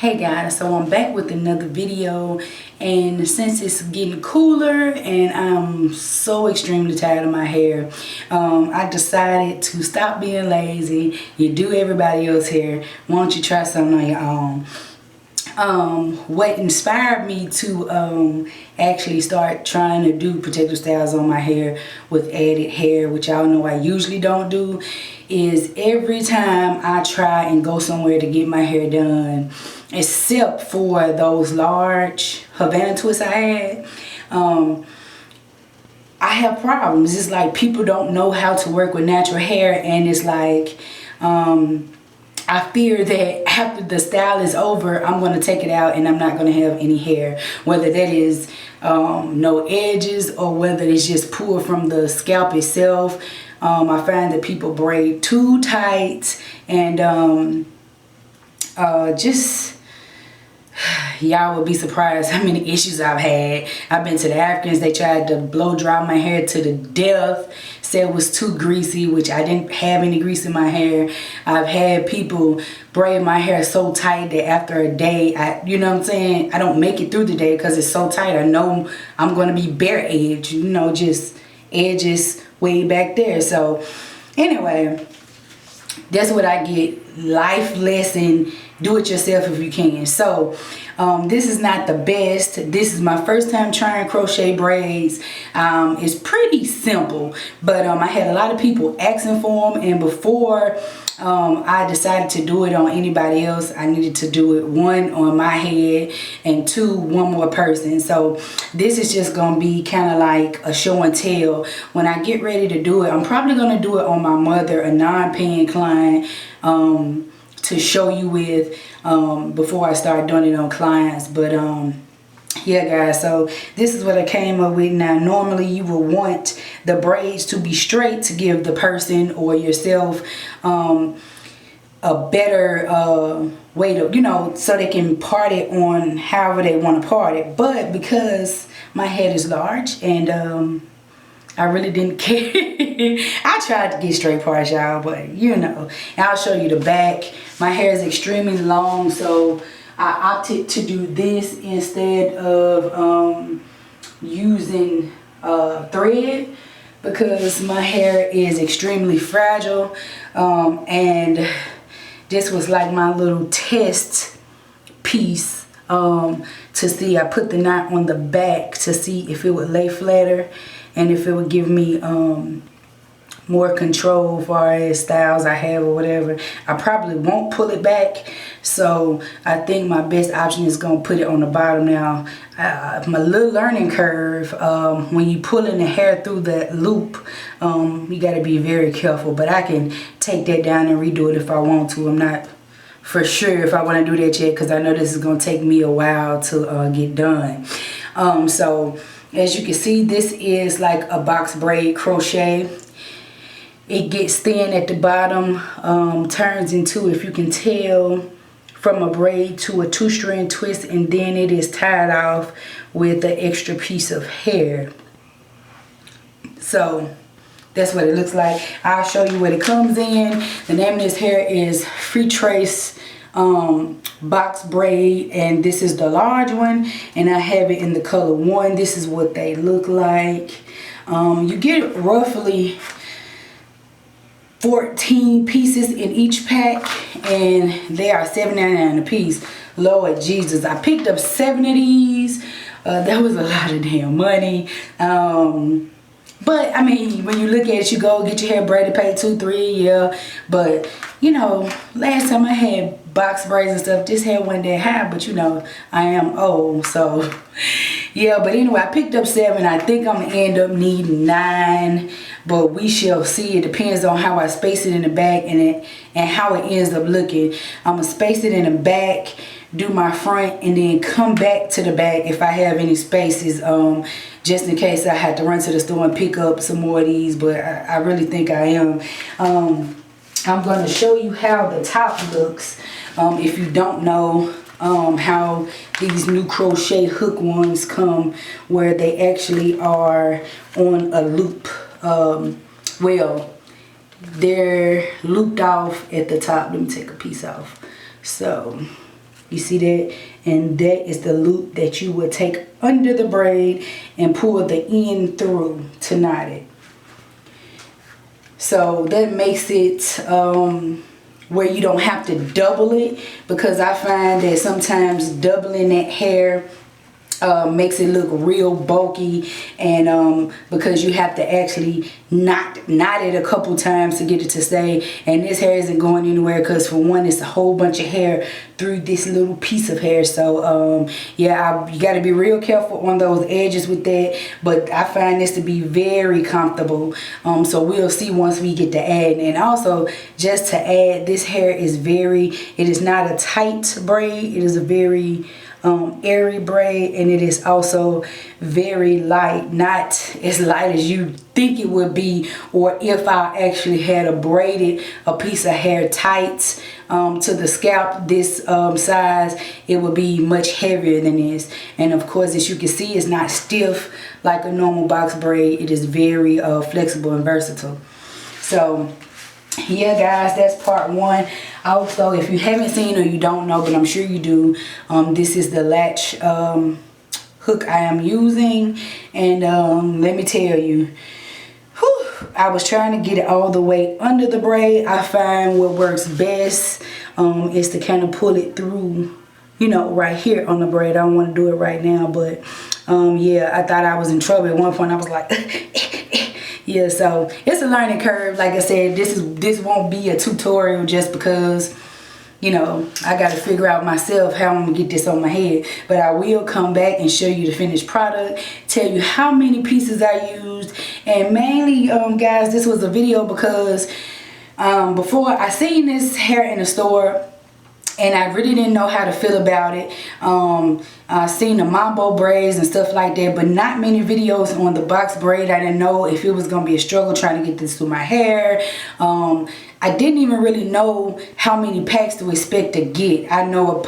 Hey guys, so I'm back with another video, and since it's getting cooler and I'm so extremely tired of my hair, I decided to stop being lazy. You do everybody else's hair, why don't you try something on your own? What inspired me to actually start trying to do protective styles on my hair with added hair, which y'all know I usually don't do, is every time I try and go somewhere to get my hair done, except for those large Havana twists I had, I have problems. It's like people don't know how to work with natural hair, and it's like I fear that after the style is over, I'm going to take it out and I'm not going to have any hair. Whether that is no edges or whether it's just pulled from the scalp itself. I find that people braid too tight, and just, y'all would be surprised how many issues I've had. I've been to the Africans, they tried to blow dry my hair to the death, said it was too greasy, which I didn't have any grease in my hair. I've had people braid my hair so tight that after a day, you know what I'm saying, I don't make it through the day because it's so tight. I know I'm going to be bare edge, you know, just edges way back there. So anyway, that's what I get. Life lesson, do it yourself if you can. So this is not the best. This is my first time trying crochet braids. It's pretty simple, but I had a lot of people asking for them, and before I decided to do it on anybody else, I needed to do it, one, on my head, and two, one more person. So this is just gonna be kind of like a show and tell. When I get ready to do it, I'm probably gonna do it on my mother, a non-paying client, to show you with before I start doing it on clients. But yeah guys, so this is what I came up with. Now normally you will want the braids to be straight to give the person or yourself a better way to, you know, so they can part it on however they want to part it. But because my head is large and I really didn't care. I tried to get straight parts, y'all, but you know. And I'll show you the back. My hair is extremely long, so I opted to do this instead of using thread, because my hair is extremely fragile. And this was like my little test piece to see. I put the knot on the back to see if it would lay flatter and if it would give me more control as far as styles I have or whatever. I probably won't pull it back, so I think my best option is going to put it on the bottom. Now my little learning curve, when you pulling the hair through that loop, you got to be very careful, but I can take that down and redo it if I want to. I'm not for sure if I want to do that yet, because I know this is going to take me a while to get done. So as you can see, this is like a box braid crochet. It gets thin at the bottom, turns into, if you can tell, from a braid to a 2-strand twist, and then it is tied off with an extra piece of hair. So that's what it looks like. I'll show you what it comes in. The name of this hair is freetress box braid, and this is the large one, and I have it in the color 1. This is what they look like. You get roughly 14 pieces in each pack, and they are $7.99 a piece. Lord Jesus, I picked up 7 of these. That was a lot of damn money. But I mean, when you look at it, you go get your hair braided, pay $2, $3, yeah. But you know, last time I had box braids and stuff, this hair wasn't that high, but you know, I am old, so yeah. But anyway, I picked up 7. I think I'm gonna end up needing 9, but we shall see. It depends on how I space it in the back and how it ends up looking. I'm gonna space it in the back, do my front, and then come back to the back if I have any spaces, just in case I had to run to the store and pick up some more of these. But I really think I am. I'm going to show you how the top looks. If you don't know how these new crochet hook ones come, where they actually are on a loop. Well, they're looped off at the top. Let me take a piece off. So You see that? And that is the loop that you would take under the braid and pull the end through to knot it. So that makes it where you don't have to double it, because I find that sometimes doubling that hair makes it look real bulky, and because you have to actually knot it a couple times to get it to stay. And this hair isn't going anywhere, because for one, it's a whole bunch of hair through this little piece of hair. So yeah, you got to be real careful on those edges with that, but I find this to be very comfortable. So we'll see once we get to add. And also, just to add, this hair is it is not a tight braid. It is a very airy braid, and it is also very light, not as light as you think it would be, or if I actually had braided a piece of hair tight to the scalp this size, it would be much heavier than this. And of course, as you can see, it's not stiff like a normal box braid. It is very flexible and versatile. So yeah guys, that's part one. Also, if you haven't seen or you don't know, but I'm sure you do, this is the latch hook I am using. And let me tell you, I was trying to get it all the way under the braid. I find what works best is to kind of pull it through, you know, right here on the braid. I don't want to do it right now, but yeah, I thought I was in trouble at one point. I was like yeah, so it's a learning curve. Like I said, this won't be a tutorial, just because, you know, I got to figure out myself how I'm gonna get this on my head. But I will come back and show you the finished product, tell you how many pieces I used. And mainly guys, this was a video because before I seen this hair in the store, and I really didn't know how to feel about it. I seen the mambo braids and stuff like that, but not many videos on the box braid. I didn't know if it was going to be a struggle trying to get this through my hair. I didn't even really know how many packs to expect to get. I know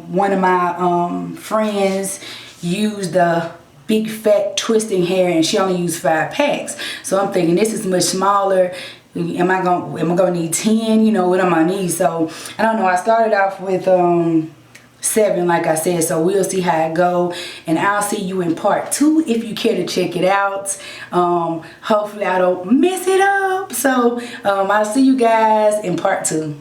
one of my friends used the big fat twisting hair, and she only used 5 packs. So I'm thinking this is much smaller. Am I gonna need 10? You know, what am I need? So I don't know. I started off with 7, like I said. So we'll see how it go, and I'll see you in part 2 if you care to check it out. Hopefully I don't mess it up. So I'll see you guys in part 2.